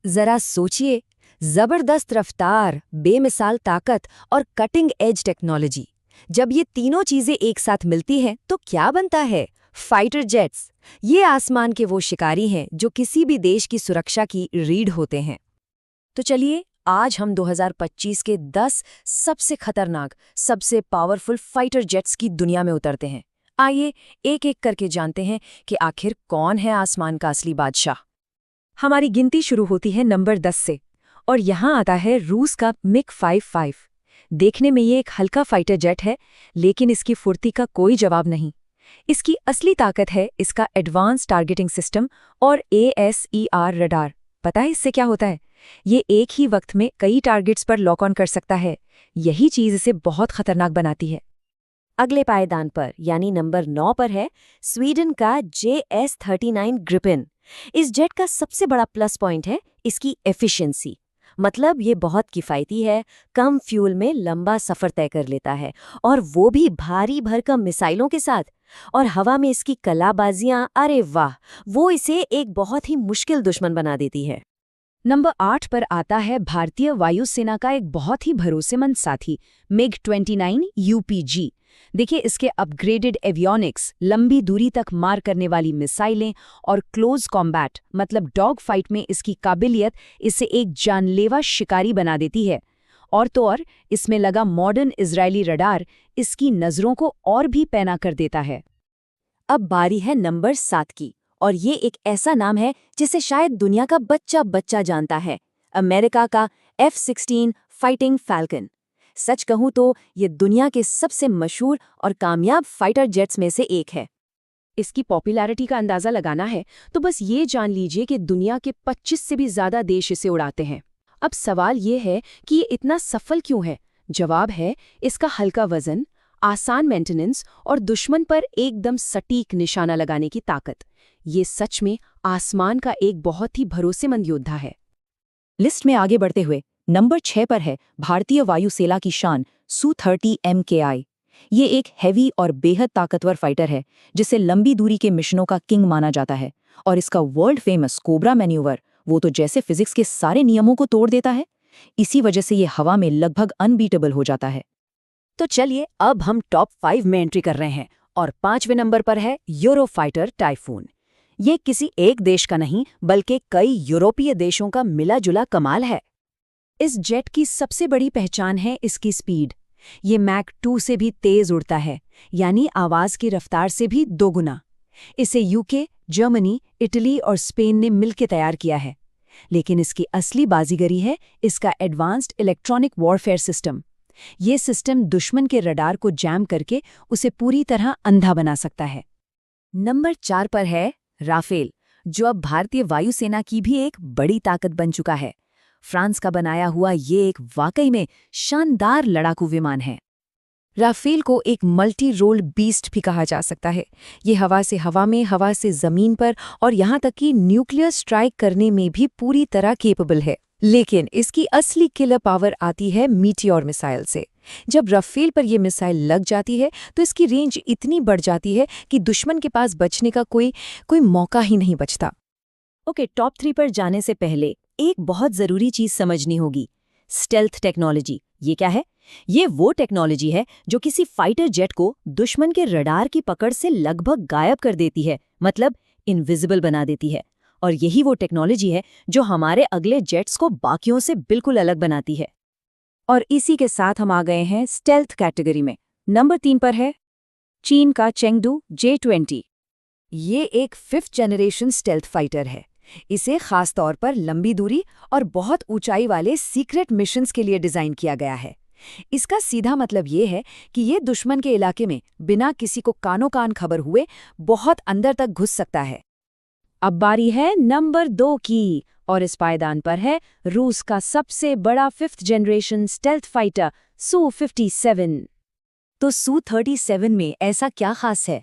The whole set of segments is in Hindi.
जरा सोचिए, जबरदस्त रफ्तार, बेमिसाल ताकत और कटिंग एज टेक्नोलॉजी। जब ये तीनों चीजें एक साथ मिलती हैं तो क्या बनता है? Fighter jets. ये आसमान के वो शिकारी हैं जो किसी भी देश की सुरक्षा की रीढ़ होते हैं। तो चलिए, आज हम 2025 के 10 सबसे खतरनाक, सबसे पावरफुल फाइटर जेट्स की दुनिया में उतरते हैं। आइए एक एक करके जानते हैं कि आखिर कौन है आसमान का असली बादशाह। हमारी गिनती शुरू होती है नंबर 10 से, और यहाँ आता है रूस का मिग-55। देखने में ये एक हल्का फाइटर जेट है, लेकिन इसकी फुर्ती का कोई जवाब नहीं। इसकी असली ताकत है इसका एडवांस टारगेटिंग सिस्टम और ASER रडार। पता है इससे क्या होता है? ये एक ही वक्त में कई टारगेट्स पर लॉक ऑन कर सकता है। यही चीज इसे बहुत खतरनाक बनाती है। अगले पायदान पर यानी नंबर 9 पर है स्वीडन का JS-39 ग्रिपेन। इस जेट का सबसे बड़ा प्लस पॉइंट है इसकी एफिशिएंसी। मतलब ये बहुत किफ़ायती है, कम फ्यूल में लंबा सफ़र तय कर लेता है, और वो भी भारी भरकम मिसाइलों के साथ। और हवा में इसकी कलाबाजियां, अरे वाह, वो इसे एक बहुत ही मुश्किल दुश्मन बना देती है। नंबर 8 पर आता है भारतीय वायुसेना का एक बहुत ही भरोसेमंद साथी, MiG-29 UPG। देखिए, इसके अपग्रेडेड एवियोनिक्स, लंबी दूरी तक मार करने वाली मिसाइलें और क्लोज कॉम्बैट मतलब डॉग फाइट में इसकी काबिलियत इसे एक जानलेवा शिकारी बना देती है। और तो और इसमें लगा मॉडर्न इजरायली रडार इसकी नज़रों को और भी पैना कर देता है। अब बारी है नंबर 7 की, और ये एक ऐसा नाम है जिसे शायद दुनिया का बच्चा बच्चा जानता है, अमेरिका का F-16 फाइटिंग फैल्कन। सच कहूं तो ये दुनिया के सबसे मशहूर और कामयाब फाइटर जेट्स में से एक है। इसकी पॉपुलैरिटी का अंदाज़ा लगाना है तो बस ये जान लीजिए कि दुनिया के 25 से भी ज़्यादा देश इसे उड़ाते हैं। अब सवाल ये है कि ये इतना सफल क्यों है? जवाब है इसका हल्का वजन, आसान मेंटेनेंस और दुश्मन पर एकदम सटीक निशाना लगाने की ताकत। ये सच में आसमान का एक बहुत ही भरोसेमंद योद्धा है। लिस्ट में आगे बढ़ते हुए नंबर 6 पर है भारतीय वायुसेना की शान Su-30 MKI। ये एक हैवी और बेहद ताकतवर फाइटर है जिसे लंबी दूरी के मिशनों का किंग माना जाता है। और इसका वर्ल्ड फेमस कोबरा मैन्यूवर, वो तो जैसे फिजिक्स के सारे नियमों को तोड़ देता है। इसी वजह से ये हवा में लगभग अनबीटेबल हो जाता है। तो चलिए, अब हम टॉप 5 में एंट्री कर रहे हैं, और 5वें नंबर पर है यूरोफाइटर टाइफून। ये किसी एक देश का नहीं बल्कि कई यूरोपीय देशों का मिला जुला कमाल है। इस जेट की सबसे बड़ी पहचान है इसकी स्पीड। ये मैक 2 से भी तेज उड़ता है, यानी आवाज की रफ्तार से भी दोगुना। इसे यूके, जर्मनी, इटली और स्पेन ने मिलकर तैयार किया है। लेकिन इसकी असली बाजीगरी है इसका एडवांस्ड इलेक्ट्रॉनिक वॉरफेयर सिस्टम। ये सिस्टम दुश्मन के रडार को जैम करके उसे पूरी तरह अंधा बना सकता है। नंबर 4 पर है राफेल, जो अब भारतीय वायुसेना की भी एक बड़ी ताकत बन चुका है। फ्रांस का बनाया हुआ ये एक वाकई में शानदार लड़ाकू विमान है। राफेल को एक मल्टी रोल बीस्ट भी कहा जा सकता है। ये हवा से हवा में, हवा से जमीन पर और यहाँ तक कि न्यूक्लियर स्ट्राइक करने में भी पूरी तरह केपेबल है। लेकिन इसकी असली किलर पावर आती है मीटियोर मिसाइल से। जब राफेल पर यह मिसाइल लग जाती है तो इसकी रेंज इतनी बढ़ जाती है कि दुश्मन के पास बचने का कोई मौका ही नहीं बचता। ओके, टॉप 3 पर जाने से पहले एक बहुत ज़रूरी चीज़ समझनी होगी, स्टेल्थ टेक्नोलॉजी। ये क्या है? ये वो टेक्नोलॉजी है जो किसी फाइटर जेट को दुश्मन के रडार की पकड़ से लगभग गायब कर देती है, मतलब इनविजिबल बना देती है। और यही वो टेक्नोलॉजी है जो हमारे अगले जेट्स को बाकियों से बिल्कुल अलग बनाती है। और इसी के साथ हम आ गए हैं स्टेल्थ कैटेगरी में। नंबर 3 पर है चीन का चेंगडू J-20। ये एक 5th जनरेशन स्टेल्थ फाइटर है। इसे खास तौर पर लंबी दूरी और बहुत ऊंचाई वाले सीक्रेट मिशंस के लिए डिजाइन किया गया है। इसका सीधा मतलब ये है कि ये दुश्मन के इलाके में बिना किसी को कानो कान खबर हुए बहुत अंदर तक घुस सकता है। अब बारी है नंबर 2 की, और इस पायदान पर है रूस का सबसे बड़ा 5th generation stealth fighter Su-57। तो Su-37 में ऐसा क्या खास है?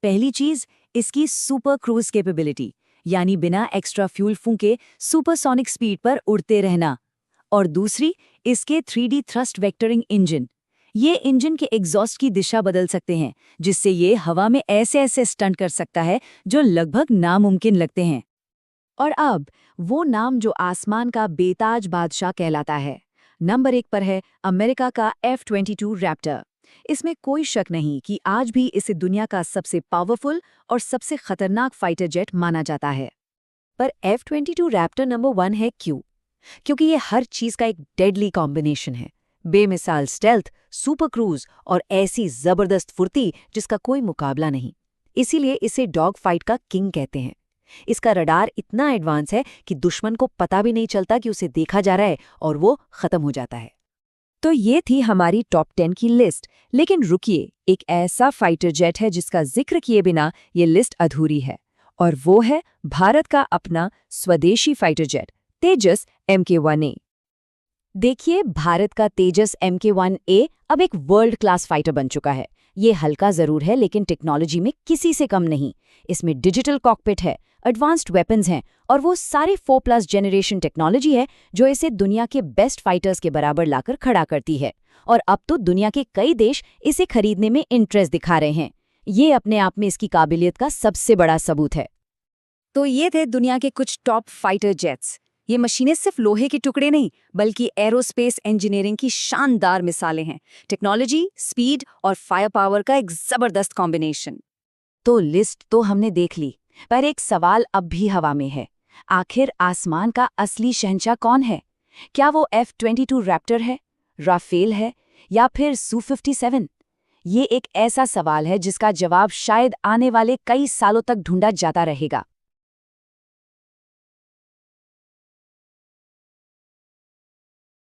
पहली चीज, इसकी सुपर क्रूज कैपेबिलिटी, यानी बिना एक्स्ट्रा फ्यूल फूंके सुपरसोनिक स्पीड पर उड़ते रहना। और दूसरी, इसके 3D थ्रस्ट वेक्टरिंग इंजन। ये इंजन के एग्जॉस्ट की दिशा बदल सकते हैं, जिससे ये हवा में ऐसे ऐसे स्टंट कर सकता है जो लगभग नामुमकिन लगते हैं। और अब वो नाम जो आसमान का बेताज बादशाह कहलाता है। नंबर 1 पर है अमेरिका का F-22 रैप्टर। इसमें कोई शक नहीं कि आज भी इसे दुनिया का सबसे पावरफुल और सबसे खतरनाक फाइटर जेट माना जाता है। पर F-22 रैप्टर नंबर 1 है क्यों? क्योंकि ये हर चीज का एक डेडली कॉम्बिनेशन है। बेमिसाल स्टेल्थ, सुपर क्रूज और ऐसी जबरदस्त फुर्ती जिसका कोई मुकाबला नहीं। इसीलिए इसे डॉग फाइट का किंग कहते हैं। इसका रडार इतना एडवांस है कि दुश्मन को पता भी नहीं चलता कि उसे देखा जा रहा है और वो खत्म हो जाता है। तो ये थी हमारी टॉप 10 की लिस्ट। लेकिन रुकिए, एक ऐसा फाइटर जेट है जिसका जिक्र किए बिना ये लिस्ट अधूरी है, और वो है भारत का अपना स्वदेशी फाइटर जेट तेजस MK1A। देखिए, भारत का तेजस MK1A अब एक वर्ल्ड क्लास फाइटर बन चुका है। ये हल्का जरूर है लेकिन टेक्नोलॉजी में किसी से कम नहीं। इसमें डिजिटल कॉकपिट है, एडवांस्ड वेपन्स हैं और वो सारे 4+ जनरेशन टेक्नोलॉजी है जो इसे दुनिया के बेस्ट फाइटर्स के बराबर लाकर खड़ा करती है। और अब तो दुनिया के कई देश इसे खरीदने में इंटरेस्ट दिखा रहे हैं। ये अपने आप में इसकी काबिलियत का सबसे बड़ा सबूत है। तो ये थे दुनिया के कुछ टॉप फाइटर जेट्स। ये मशीनें सिर्फ लोहे के टुकड़े नहीं बल्कि एरोस्पेस इंजीनियरिंग की शानदार मिसालें हैं। टेक्नोलॉजी, स्पीड और फायर पावर का एक जबरदस्त कॉम्बिनेशन। तो लिस्ट तो हमने देख ली, पर एक सवाल अब भी हवा में है। आखिर आसमान का असली शहंशाह कौन है? क्या वो F-22 रैप्टर है, राफेल है या फिर Su-57? ये एक ऐसा सवाल है जिसका जवाब शायद आने वाले कई सालों तक ढूंढा जाता रहेगा।